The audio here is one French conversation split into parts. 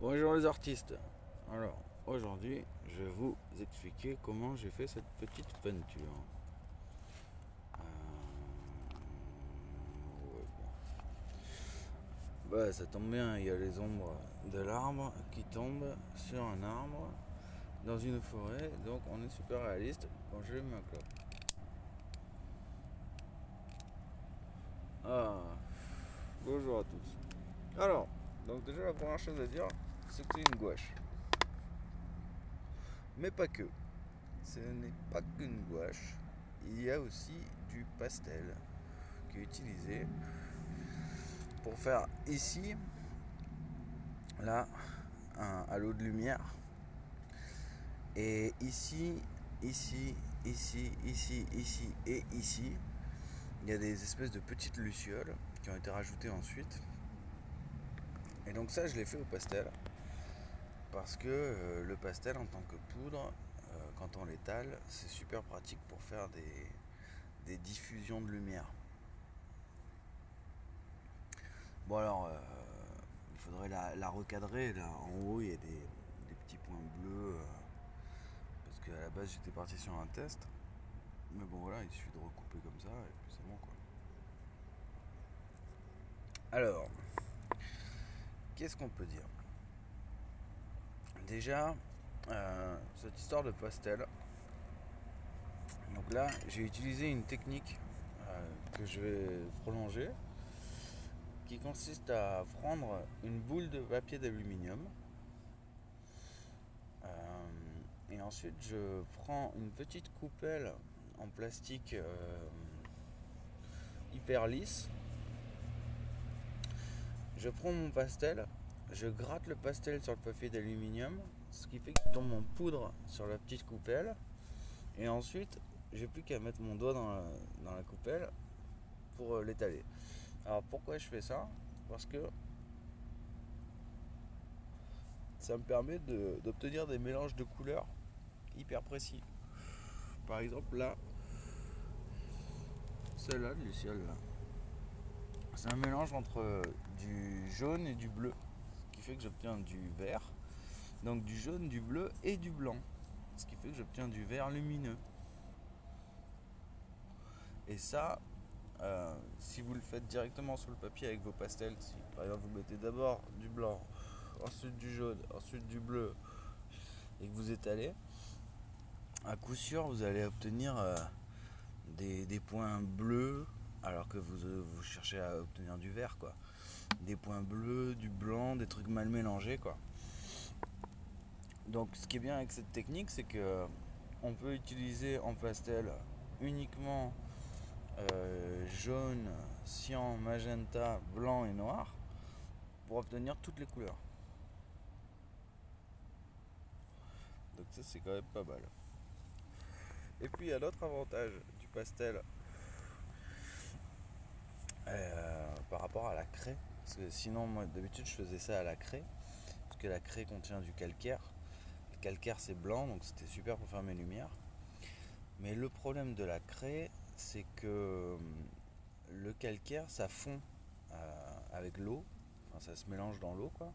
Bonjour les artistes. Alors, aujourd'hui, je vais vous expliquer comment j'ai fait cette petite peinture. Ouais, bon. Bah, ça tombe bien, il y a les ombres de l'arbre qui tombent sur un arbre dans une forêt, donc on est super réaliste quand j'ai ma clope. Ah, bonjour à tous. Alors, donc déjà la première chose à dire, c'est que c'est une gouache. Mais pas que. Ce n'est pas qu'une gouache. Il y a aussi du pastel qui est utilisé pour faire ici, là, un halo de lumière. Et ici, ici et ici, il y a des espèces de petites lucioles qui ont été rajoutées ensuite. Et donc ça, je l'ai fait au pastel. Parce que le pastel en tant que poudre, quand on l'étale, c'est super pratique pour faire des diffusions de lumière. Bon alors, il faudrait la recadrer. Là, en haut, il y a des petits points bleus. Parce qu'à la base, j'étais parti sur un test. Mais bon, voilà, il suffit de recouper comme ça et puis c'est bon quoi. Alors, qu'est-ce qu'on peut dire? Déjà, cette histoire de pastel. Donc là, j'ai utilisé une technique que je vais prolonger qui consiste à prendre une boule de papier d'aluminium. Et ensuite, je prends une petite coupelle en plastique hyper lisse. Je prends mon pastel, je gratte le pastel sur le papier d'aluminium, ce qui fait qu'il tombe en poudre sur la petite coupelle. Et ensuite, j'ai plus qu'à mettre mon doigt dans la coupelle pour l'étaler. Alors pourquoi je fais ça? Parce que ça me permet d'obtenir des mélanges de couleurs hyper précis. Par exemple là, celle-là, le ciel là, c'est un mélange entre du jaune et du bleu, ce qui fait que j'obtiens du vert. Donc du jaune, du bleu et du blanc, ce qui fait que j'obtiens du vert lumineux. Et ça, si vous le faites directement sur le papier avec vos pastels, si par exemple vous mettez d'abord du blanc, ensuite du jaune, ensuite du bleu, et que vous étalez, à coup sûr vous allez obtenir des points bleus alors que vous cherchez à obtenir du vert quoi. Des points bleus, du blanc, des trucs mal mélangés quoi. Donc ce qui est bien avec cette technique c'est que on peut utiliser en pastel uniquement jaune, cyan, magenta, blanc et noir pour obtenir toutes les couleurs. Donc ça c'est quand même pas mal. Et puis il y a l'autre avantage du pastel par rapport à la craie. Parce que sinon moi d'habitude je faisais ça à la craie. Parce que la craie contient du calcaire. Le calcaire c'est blanc donc c'était super pour faire mes lumières. Mais le problème de la craie c'est que le calcaire ça fond avec l'eau. Enfin ça se mélange dans l'eau quoi.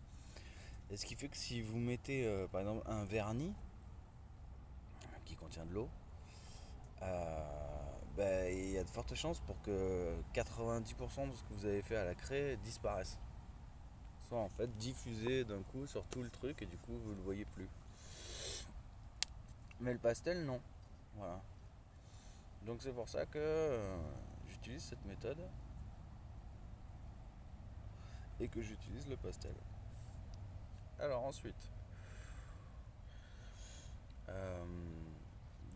Et ce qui fait que si vous mettez par exemple un vernis qui contient de l'eau, il y a de fortes chances pour que 90% de ce que vous avez fait à la craie disparaisse. Soit en fait diffusé d'un coup sur tout le truc et du coup vous le voyez plus. Mais le pastel non. Voilà. Donc c'est pour ça que j'utilise cette méthode et que j'utilise le pastel. Alors ensuite, euh,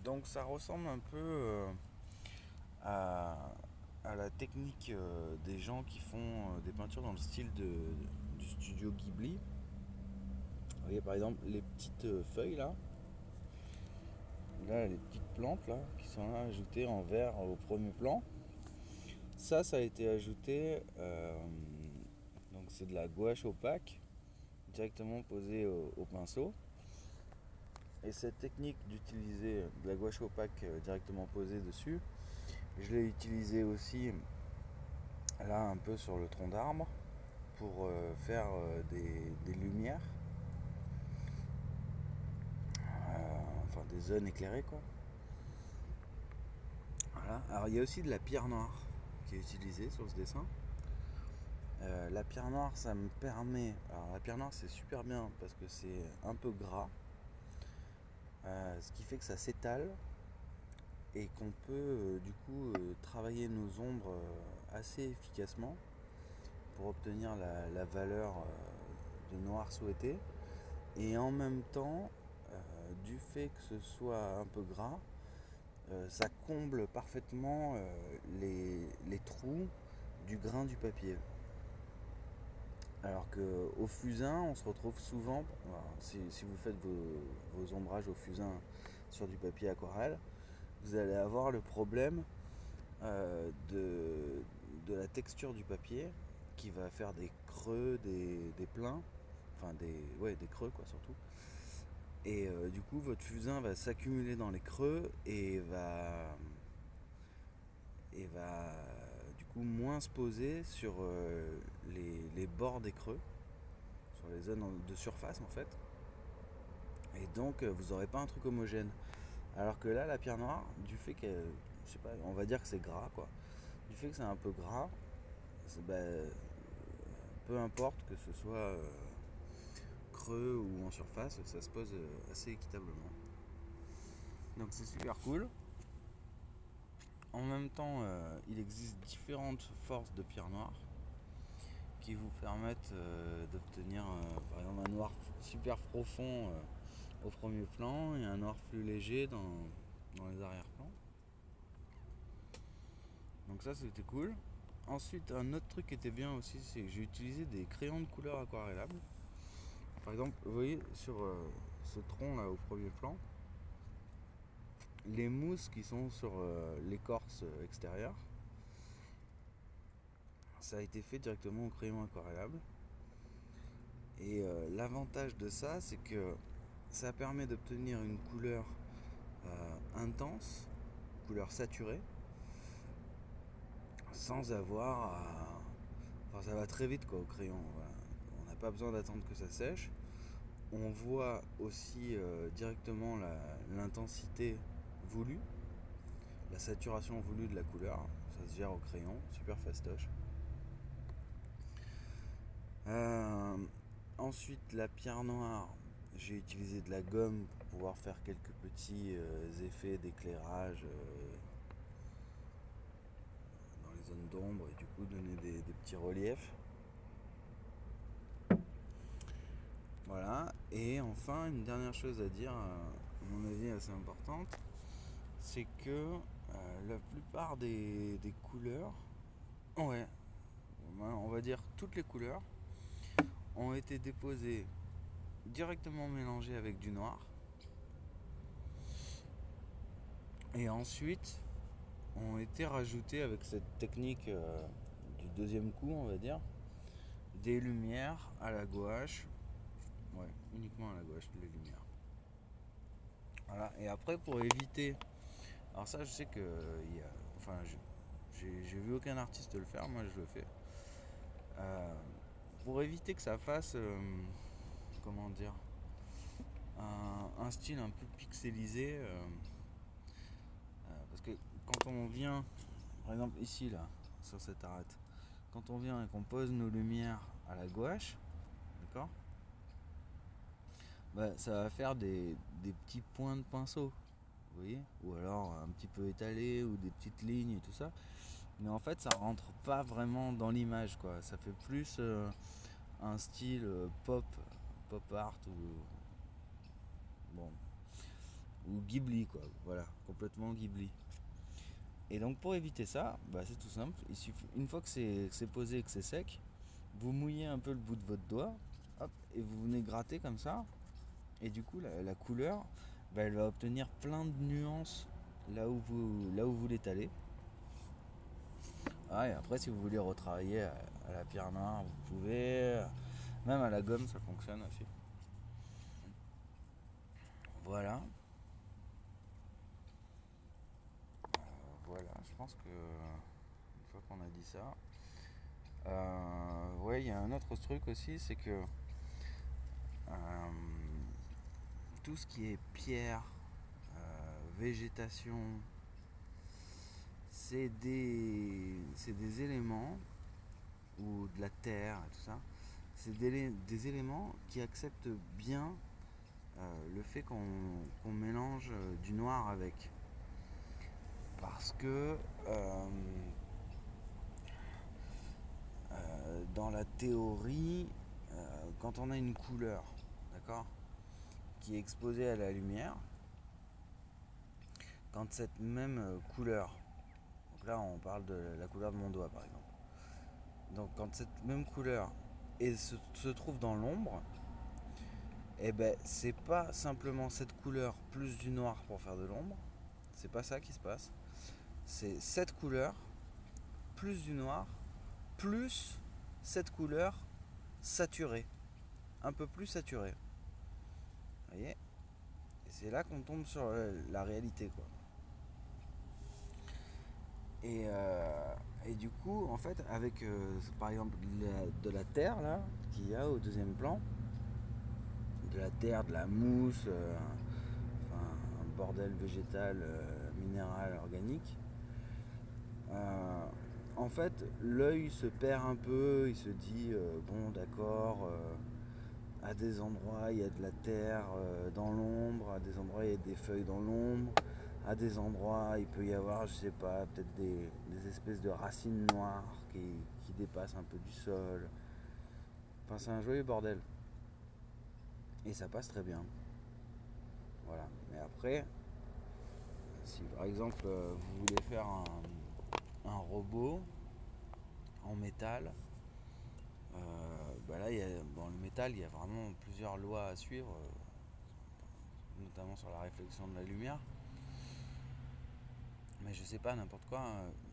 donc ça ressemble un peu à, à la technique des gens qui font des peintures dans le style du studio Ghibli. Vous voyez par exemple les petites feuilles là les petites plantes là qui sont là ajoutées en vert au premier plan. Ça a été ajouté, donc c'est de la gouache opaque directement posée au pinceau. Et cette technique d'utiliser de la gouache opaque directement posée dessus, je l'ai utilisée aussi là un peu sur le tronc d'arbre pour faire des lumières. zones éclairées quoi. Voilà. Alors il y a aussi de la pierre noire qui est utilisée sur ce dessin. La pierre noire, ça me permet. Alors la pierre noire, c'est super bien parce que c'est un peu gras, ce qui fait que ça s'étale et qu'on peut du coup travailler nos ombres assez efficacement pour obtenir la valeur de noir souhaitée. Et en même temps, du fait que ce soit un peu gras, ça comble parfaitement les trous du grain du papier. Alors qu'au fusain, on se retrouve souvent, si vous faites vos ombrages au fusain sur du papier aquarelle, vous allez avoir le problème de la texture du papier qui va faire des creux, des pleins, enfin des creux quoi surtout. Et du coup, votre fusain va s'accumuler dans les creux et va du coup moins se poser sur les bords des creux, sur les zones de surface en fait. Et donc vous n'aurez pas un truc homogène. Alors que là, la pierre noire, du fait que, je sais pas, on va dire que c'est gras quoi, du fait que c'est un peu gras, peu importe que ce soit creux ou en surface, ça se pose assez équitablement. Donc c'est super cool. En même temps, il existe différentes forces de pierre noire qui vous permettent d'obtenir par exemple un noir super profond au premier plan et un noir plus léger dans les arrière-plans. Donc ça c'était cool. Ensuite un autre truc qui était bien aussi, c'est que j'ai utilisé des crayons de couleur aquarellables. Par exemple, vous voyez sur ce tronc là au premier plan, les mousses qui sont sur l'écorce extérieure, ça a été fait directement au crayon aquarellable. Et l'avantage de ça, c'est que ça permet d'obtenir une couleur intense, couleur saturée, sans avoir à... Enfin, ça va très vite quoi au crayon. Voilà. On n'a pas besoin d'attendre que ça sèche. On voit aussi directement l'intensité voulue, la saturation voulue de la couleur. Ça se gère au crayon, super fastoche. Ensuite, la pierre noire, j'ai utilisé de la gomme pour pouvoir faire quelques petits effets d'éclairage dans les zones d'ombre et du coup donner des petits reliefs. Voilà. Et enfin, une dernière chose à dire, à mon avis assez importante, c'est que la plupart des couleurs, ouais, on va dire toutes les couleurs, ont été déposées directement mélangées avec du noir. Et ensuite, ont été rajoutées avec cette technique du deuxième coup, on va dire, des lumières à la gouache. Ouais, uniquement à la gouache, les lumières. Voilà. Et après, pour éviter... Alors ça, je sais que... Enfin, j'ai vu aucun artiste le faire, moi je le fais. Pour éviter que ça fasse... comment dire, un style un peu pixelisé, parce que quand on vient, par exemple ici là, sur cette arête, quand on vient et qu'on pose nos lumières à la gouache, d'accord, ça va faire des petits points de pinceau, vous voyez, ou alors un petit peu étalé, ou des petites lignes et tout ça, mais en fait ça rentre pas vraiment dans l'image quoi, ça fait plus un style pop art bon, ou Ghibli quoi, voilà, complètement Ghibli. Et donc pour éviter ça, c'est tout simple, il suffit, une fois que c'est posé et que c'est sec, vous mouillez un peu le bout de votre doigt, hop, et vous venez gratter comme ça, et du coup la couleur, elle va obtenir plein de nuances là où vous l'étalez. Ah, et après si vous voulez retravailler à la pierre noire, vous pouvez, même à la gomme ça fonctionne aussi. Voilà. Voilà, je pense que une fois qu'on a dit ça, ouais, il y a un autre truc aussi, c'est que tout ce qui est pierre, végétation, c'est des éléments, ou de la terre et tout ça, c'est des éléments qui acceptent bien le fait qu'on mélange du noir avec. Parce que dans la théorie, quand on a une couleur, d'accord, qui est exposée à la lumière, quand cette même couleur, donc là on parle de la couleur de mon doigt par exemple, donc quand cette même couleur se trouve dans l'ombre, et ben c'est pas simplement cette couleur plus du noir pour faire de l'ombre, c'est pas ça qui se passe, c'est cette couleur plus du noir plus cette couleur saturée, un peu plus saturée. Vous voyez? Et c'est là qu'on tombe sur la réalité, quoi. Et du coup, en fait, avec par exemple de la terre là qu'il y a au deuxième plan, de la terre, de la mousse, enfin, un bordel végétal, minéral, organique. En fait, l'œil se perd un peu, il se dit bon, d'accord, à des endroits il y a de la terre dans l'ombre, à des endroits il y a des feuilles dans l'ombre, à des endroits il peut y avoir, je sais pas, peut-être des espèces de racines noires qui dépassent un peu du sol. Enfin, c'est un joyeux bordel. Et ça passe très bien. Voilà. Mais après, si par exemple vous voulez faire un robot en métal, bah là, dans le métal, il y a vraiment plusieurs lois à suivre, notamment sur la réflexion de la lumière. Mais je sais pas, n'importe quoi,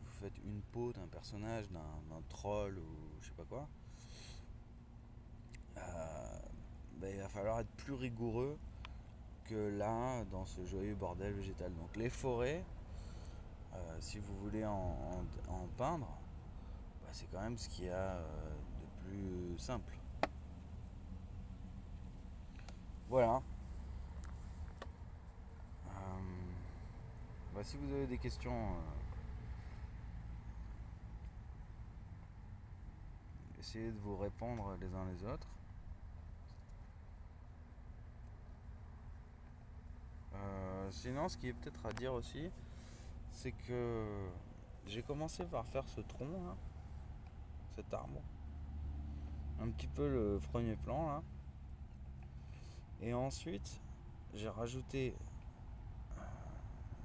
vous faites une peau d'un personnage, d'un troll ou je sais pas quoi, bah, il va falloir être plus rigoureux que là, dans ce joyeux bordel végétal. Donc les forêts, si vous voulez en peindre, bah, c'est quand même ce qu'il y a de plus simple. Voilà. Bah, si vous avez des questions, essayez de vous répondre les uns les autres. Sinon, ce qui est peut-être à dire aussi, c'est que j'ai commencé par faire ce tronc là, cet arbre, un petit peu le premier plan là, et ensuite j'ai rajouté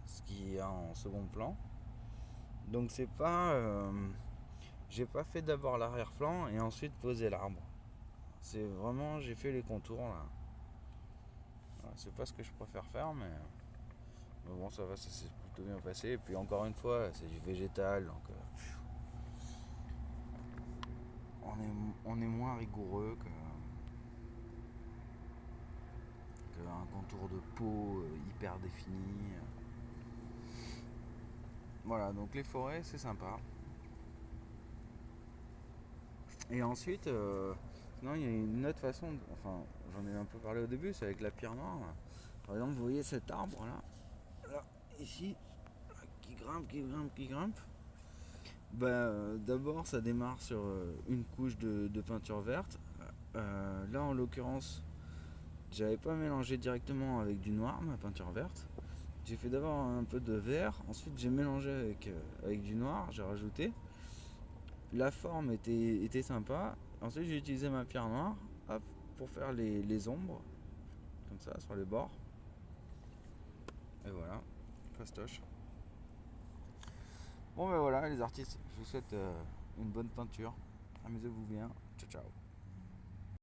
ce qu'il y a en second plan. Donc c'est pas, j'ai pas fait d'abord l'arrière-plan et ensuite posé l'arbre. C'est vraiment, j'ai fait les contours là. Voilà, c'est pas ce que je préfère faire, mais bon, ça va, ça s'est plutôt bien passé. Et puis encore une fois, c'est du végétal, donc on est moins rigoureux qu'un contour de peau hyper défini. Voilà, donc les forêts, c'est sympa. Et ensuite, sinon, il y a une autre façon, enfin, j'en ai un peu parlé au début, c'est avec la pierre noire. Là. Par exemple, vous voyez cet arbre là, ici, qui grimpe, qui grimpe, qui grimpe. Bah, d'abord, ça démarre sur une couche de peinture verte. Là, en l'occurrence, j'avais pas mélangé directement avec du noir ma peinture verte. J'ai fait d'abord un peu de vert, ensuite j'ai mélangé avec du noir, j'ai rajouté. La forme était sympa. Ensuite j'ai utilisé ma pierre noire, hop, pour faire les ombres, comme ça, sur les bords. Et voilà, fastoche. Bon ben voilà les artistes, je vous souhaite une bonne peinture. Amusez-vous bien. Ciao ciao.